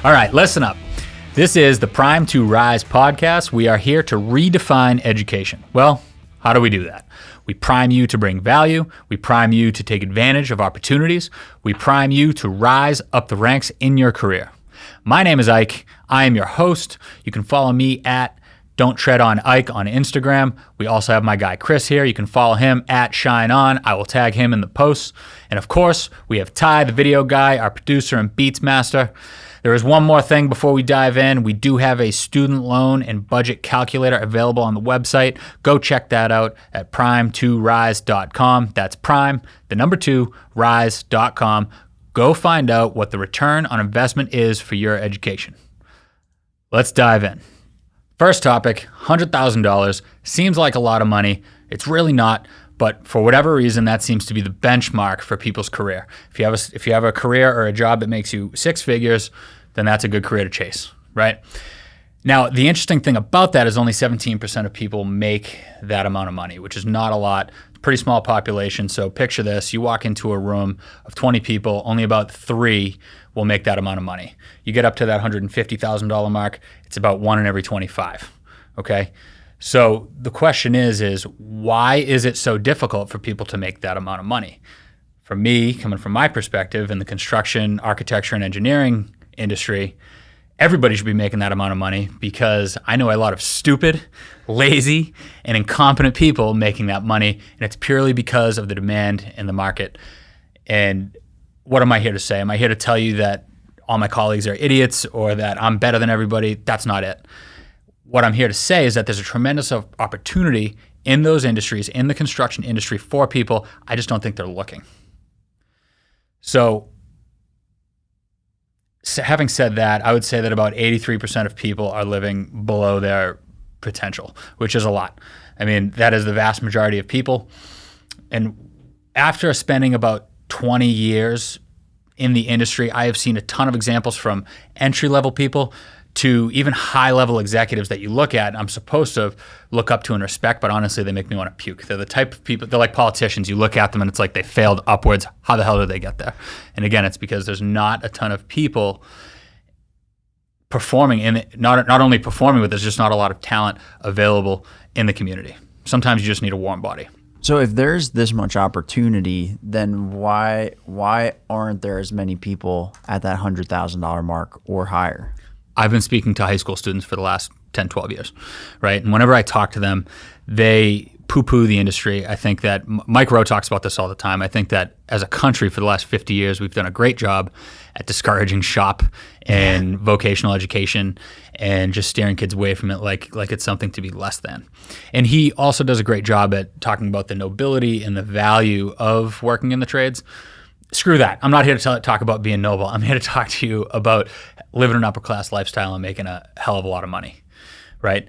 All right, listen up. This is the Prime to Rise podcast. We are here to redefine education. Well, how do we do that? We prime you to bring value. We prime you to take advantage of opportunities. We prime you to rise up the ranks in your career. My name is Ike. I am your host. You can follow me at Don't Tread on Ike on Instagram. We also have my guy Chris here. You can follow him at Shine On. I will tag him in the posts. And of course, we have Ty, the video guy, our producer and beats master. There is one more thing before we dive in. We do have a student loan and budget calculator available on the website. Go check that out at prime2rise.com. That's prime, the number 2, rise.com. Go find out what the return on investment is for your education. Let's dive in. First topic, $100,000. Seems like a lot of money. It's really not, but for whatever reason, that seems to be the benchmark for people's career. If you have a career or a job that makes you six figures, then that's a good career to chase, right? Now, the interesting thing about that is only 17% of people make that amount of money, which is not a lot. It's a pretty small population. So picture this, you walk into a room of 20 people, only about 3 will make that amount of money. You get up to that $150,000 mark, it's about 1 in every 25, okay? So the question is why is it so difficult for people to make that amount of money? For me, coming from my perspective in the construction, architecture, and engineering industry, everybody should be making that amount of money because I know a lot of stupid, lazy, and incompetent people making that money, and it's purely because of the demand in the market. And what am I here to say? Am I here to tell you that all my colleagues are idiots or that I'm better than everybody? That's not it. What I'm here to say is that there's a tremendous opportunity in those industries, in the construction industry for people. I just don't think they're looking. So having said that, I would say that about 83% of people are living below their potential, which is a lot. I mean, that is the vast majority of people. And after spending about 20 years in the industry, I have seen a ton of examples from entry-level people to even high-level executives that you look at and I'm supposed to look up to and respect, but honestly, they make me want to puke. They're the type of people, they're like politicians. You look at them and it's like they failed upwards. How the hell did they get there? And again, it's because there's not a ton of people performing in it, not only performing, but there's just not a lot of talent available in the community. Sometimes you just need a warm body. So if there's this much opportunity, then why aren't there as many people at that $100,000 mark or higher? I've been speaking to high school students for the last 10, 12 years, right? And whenever I talk to them, they poo-poo the industry. I think that Mike Rowe talks about this all the time. I think that as a country for the last 50 years, we've done a great job at discouraging shop and vocational education and just steering kids away from it like it's something to be less than. And he also does a great job at talking about the nobility and the value of working in the trades. Screw that. I'm not here to talk about being noble. I'm here to talk to you about living an upper-class lifestyle and making a hell of a lot of money, right?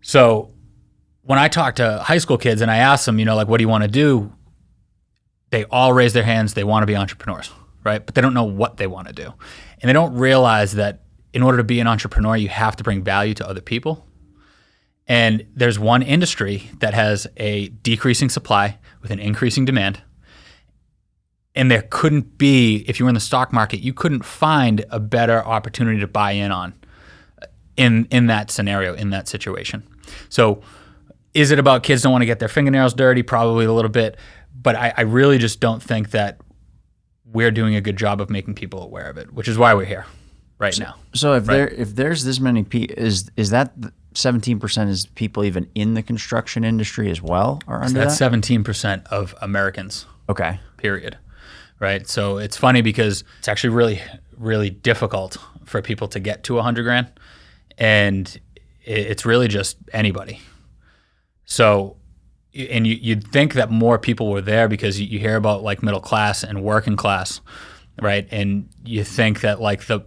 So when I talk to high school kids and I ask them, what do you want to do? They all raise their hands. They want to be entrepreneurs, right? But they don't know what they want to do. And they don't realize that in order to be an entrepreneur, you have to bring value to other people. And there's one industry that has a decreasing supply with an increasing demand. And there couldn't be, if you were in the stock market, you couldn't find a better opportunity to buy in on in that scenario, in that situation. So is it about kids don't want to get their fingernails dirty? Probably a little bit. But I really just don't think that we're doing a good job of making people aware of it, which is why we're here right now. So if there's this many people, is that 17% is people even in the construction industry as well? Or under that's 17% of Americans. Okay. Period. Right. So it's funny because it's actually really, really difficult for people to get to $100,000, and it's really just anybody. So, and you'd think that more people were there because you hear about like middle class and working class, right? And you think that like the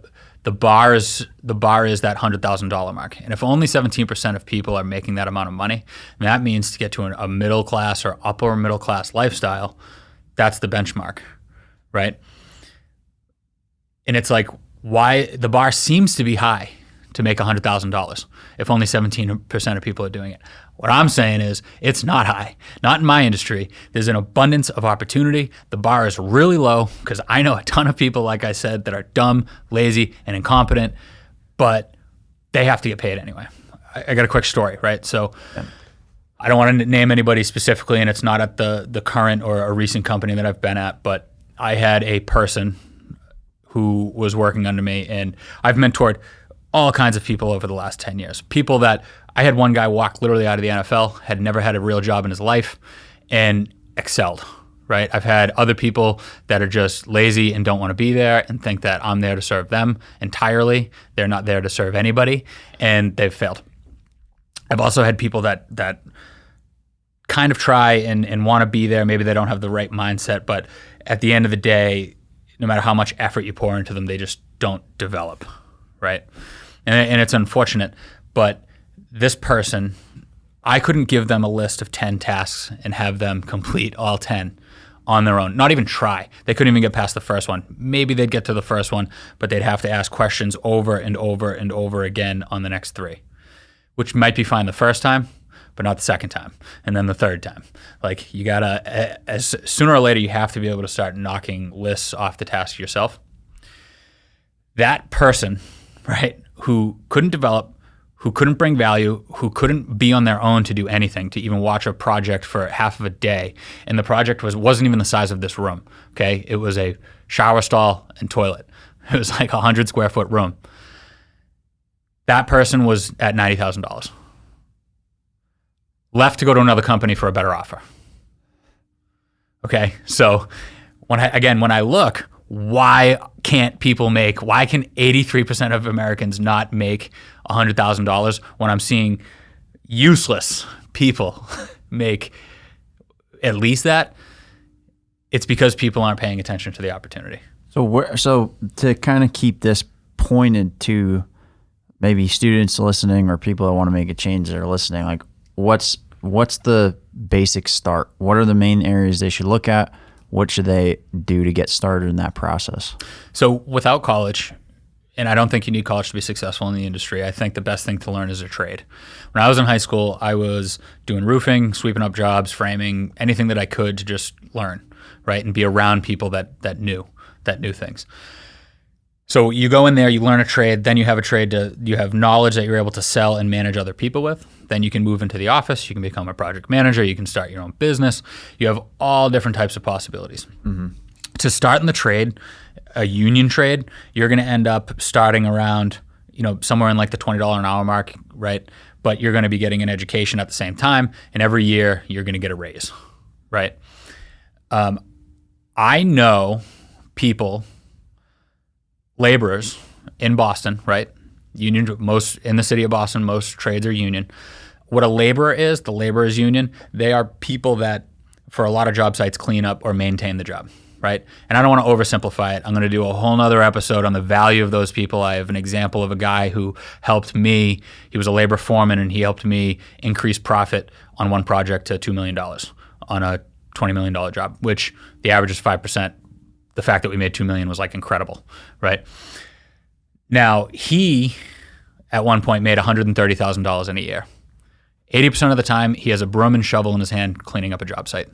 bar is that $100,000 mark. And if only 17% of people are making that amount of money, that means to get to a middle class or upper middle class lifestyle, that's the benchmark. Right? And it's like, why the bar seems to be high to make $100,000 if only 17% of people are doing it? What I'm saying is it's not high. Not in my industry. There's an abundance of opportunity. The bar is really low because I know a ton of people, like I said, that are dumb, lazy, and incompetent, but they have to get paid anyway. I got a quick story, right? So I don't want to name anybody specifically, and it's not at the current or a recent company that I've been at, but I had a person who was working under me, and I've mentored all kinds of people over the last 10 years. People that I had one guy walk literally out of the NFL, had never had a real job in his life, and excelled, right? I've had other people that are just lazy and don't want to be there and think that I'm there to serve them entirely. They're not there to serve anybody, and they've failed. I've also had people that kind of try and want to be there. Maybe they don't have the right mindset, but at the end of the day, no matter how much effort you pour into them, they just don't develop, right? And it's unfortunate, but this person, I couldn't give them a list of 10 tasks and have them complete all 10 on their own, not even try. They couldn't even get past the first one. Maybe they'd get to the first one, but they'd have to ask questions over and over and over again on the next 3, which might be fine the first time, but not the second time, and then the third time. Like, you gotta, as sooner or later, you have to be able to start knocking lists off the task yourself. That person, right, who couldn't develop, who couldn't bring value, who couldn't be on their own to do anything, to even watch a project for half of a day, and the project wasn't even the size of this room, okay? It was a shower stall and toilet. It was like a 100 square foot room. That person was at $90,000. Left to go to another company for a better offer. Okay, so when I look, why can 83% of Americans not make $100,000 when I'm seeing useless people make at least that? It's because people aren't paying attention to the opportunity. So to kind of keep this pointed to maybe students listening or people that want to make a change that are listening, like what's the basic start? What are the main areas they should look at? What should they do to get started in that process? So without college, and I don't think you need college to be successful in the industry, I think the best thing to learn is a trade. When I was in high school, I was doing roofing, sweeping up jobs, framing, anything that I could to just learn, right, and be around people that knew things. So you go in there, you learn a trade, then you have you have knowledge that you're able to sell and manage other people with. Then you can move into the office, you can become a project manager, you can start your own business. You have all different types of possibilities. Mm-hmm. To start in the trade, a union trade, you're going to end up starting around, somewhere in like the $20 an hour mark, right? But you're going to be getting an education at the same time, and every year you're going to get a raise, right? I know people, laborers in Boston, right? Union, most in the city of Boston, most trades are union. What a laborer is, the laborers union, they are people that for a lot of job sites clean up or maintain the job, right? And I don't want to oversimplify it. I'm going to do a whole nother episode on the value of those people. I have an example of a guy who helped me. He was a labor foreman, and he helped me increase profit on one project to $2 million on a $20 million job, which the average is 5%. The fact that we made $2 million was like incredible, right? Now, he at one point made $130,000 in a year. 80% of the time, he has a broom and shovel in his hand cleaning up a job site.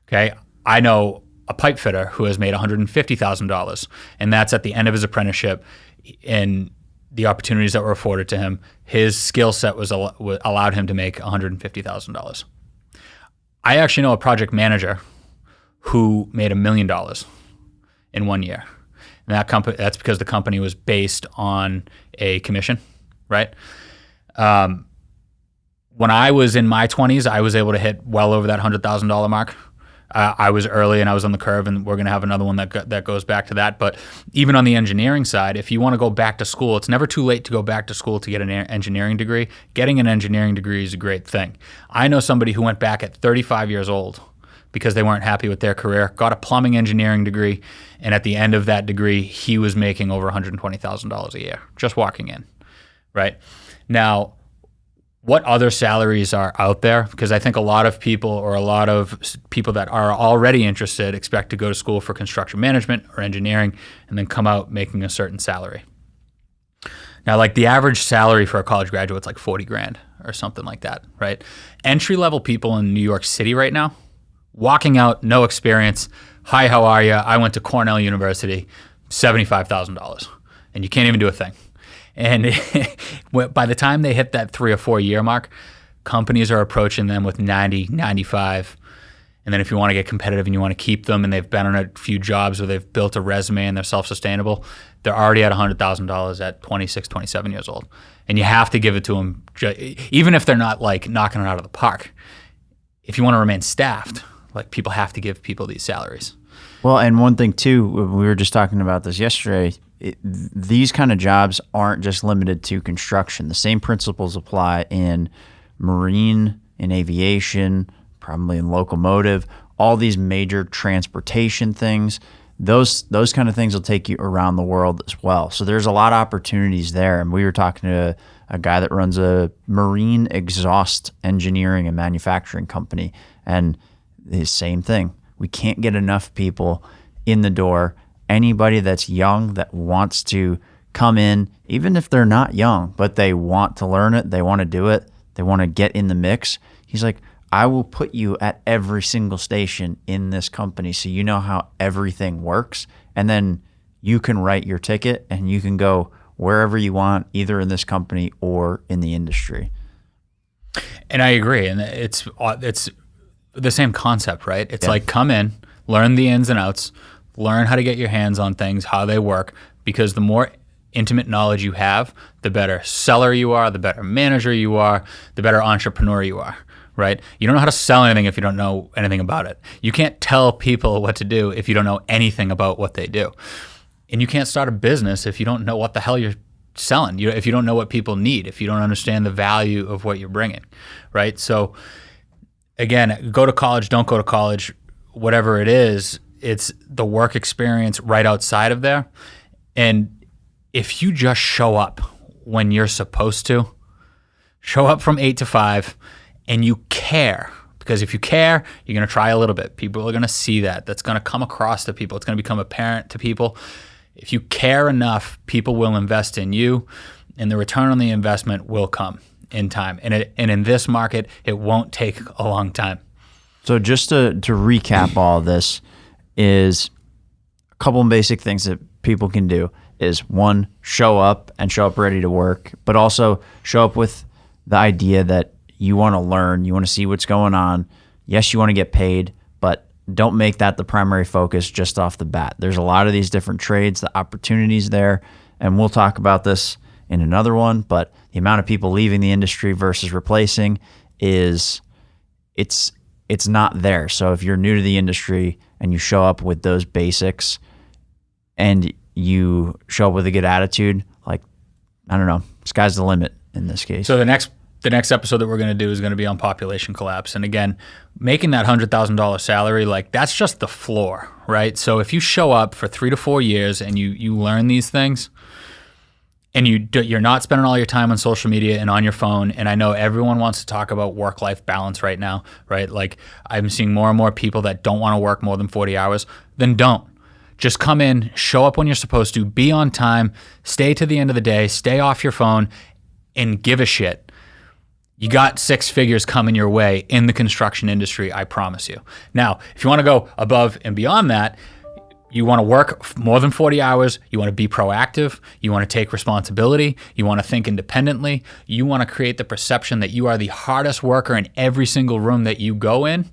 Okay, I know a pipe fitter who has made $150,000, and that's at the end of his apprenticeship. And the opportunities that were afforded to him, his skill set allowed him to make $150,000. I actually know a project manager who made $1 million in 1 year. And that's because the company was based on a commission, right? When I was in my 20s, I was able to hit well over that $100,000 mark. I was early and I was on the curve, and we're going to have another one that goes back to that. But even on the engineering side, if you want to go back to school, it's never too late to go back to school to get an engineering degree. Getting an engineering degree is a great thing. I know somebody who went back at 35 years old because they weren't happy with their career, got a plumbing engineering degree, and at the end of that degree, he was making over $120,000 a year just walking in, right? Now, what other salaries are out there? Because I think a lot of people that are already interested expect to go to school for construction management or engineering and then come out making a certain salary. Now, like the average salary for a college graduate is like 40 grand or something like that, right? Entry level people in New York City right now, walking out, no experience. Hi, how are you? I went to Cornell University, $75,000, and you can't even do a thing. And by the time they hit that 3 or 4 year mark, companies are approaching them with 90, 95. And then if you want to get competitive and you want to keep them and they've been on a few jobs or they've built a resume and they're self-sustainable, they're already at $100,000 at 26, 27 years old. And you have to give it to them, even if they're not like knocking it out of the park. If you want to remain staffed, like people have to give people these salaries. Well, and one thing too, we were just talking about this yesterday, these kind of jobs aren't just limited to construction. The same principles apply in marine, in aviation, probably in locomotive, all these major transportation things. Those kind of things will take you around the world as well. So there's a lot of opportunities there. And we were talking to a guy that runs a marine exhaust engineering and manufacturing company, and the same thing. We can't get enough people in the door. Anybody that's young that wants to come in, even if they're not young, but they want to learn it, they want to do it, they want to get in the mix. He's like, I will put you at every single station in this company so you know how everything works. And then you can write your ticket and you can go wherever you want, either in this company or in the industry. And I agree. And it's the same concept, right? It's like come in, learn the ins and outs, learn how to get your hands on things, how they work, because the more intimate knowledge you have, the better seller you are, the better manager you are, the better entrepreneur you are, right? You don't know how to sell anything if you don't know anything about it. You can't tell people what to do if you don't know anything about what they do. And you can't start a business if you don't know what the hell you're selling, if you don't know what people need, if you don't understand the value of what you're bringing, right? So again, go to college, don't go to college, whatever it is, it's the work experience right outside of there. And if you just show up when you're supposed to, show up from 8 to 5, and you care, because if you care, you're going to try a little bit. People are going to see that. That's going to come across to people. It's going to become apparent to people. If you care enough, people will invest in you, and the return on the investment will come in time. And in this market, it won't take a long time. So just to recap all of this, is a couple of basic things that people can do is, one, show up ready to work, but also show up with the idea that you want to learn, you want to see what's going on. Yes, you want to get paid, but don't make that the primary focus just off the bat. There's a lot of these different trades, the opportunities there, and we'll talk about this in another one, but the amount of people leaving the industry versus replacing it's not there. So if you're new to the industry and you show up with those basics and you show up with a good attitude, like, I don't know, sky's the limit in this case. So the next episode that we're going to do is going to be on population collapse. And again, making that $100,000 salary, like that's just the floor, right? So if you show up for 3 to 4 years and you learn these things, and you're not spending all your time on social media and on your phone, and I know everyone wants to talk about work-life balance right now, right? Like I'm seeing more and more people that don't want to work more than 40 hours, then don't. Just come in, show up when you're supposed to, be on time, stay to the end of the day, stay off your phone, and give a shit. You got 6 figures coming your way in the construction industry, I promise you. Now, if you want to go above and beyond that, you want to work more than 40 hours, you want to be proactive, you want to take responsibility, you want to think independently, you want to create the perception that you are the hardest worker in every single room that you go in.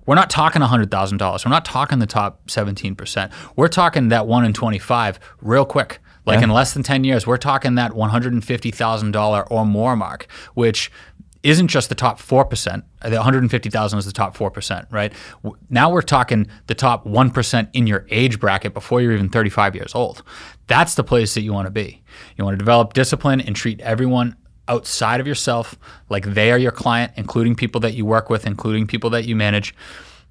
We're not talking $100,000. We're not talking the top 17%. We're talking that 1 in 25 real quick. Like in less than 10 years, we're talking that $150,000 or more mark, which isn't just the top 4%. The 150,000 is the top 4%, right? Now we're talking the top 1% in your age bracket before you're even 35 years old. That's the place that you want to be. You want to develop discipline and treat everyone outside of yourself like they are your client, including people that you work with, including people that you manage,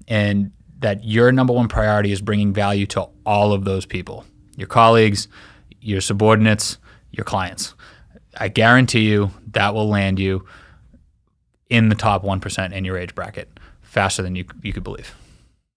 and that your number one priority is bringing value to all of those people, your colleagues, your subordinates, your clients. I guarantee you that will land you in the top 1% in your age bracket faster than you could believe.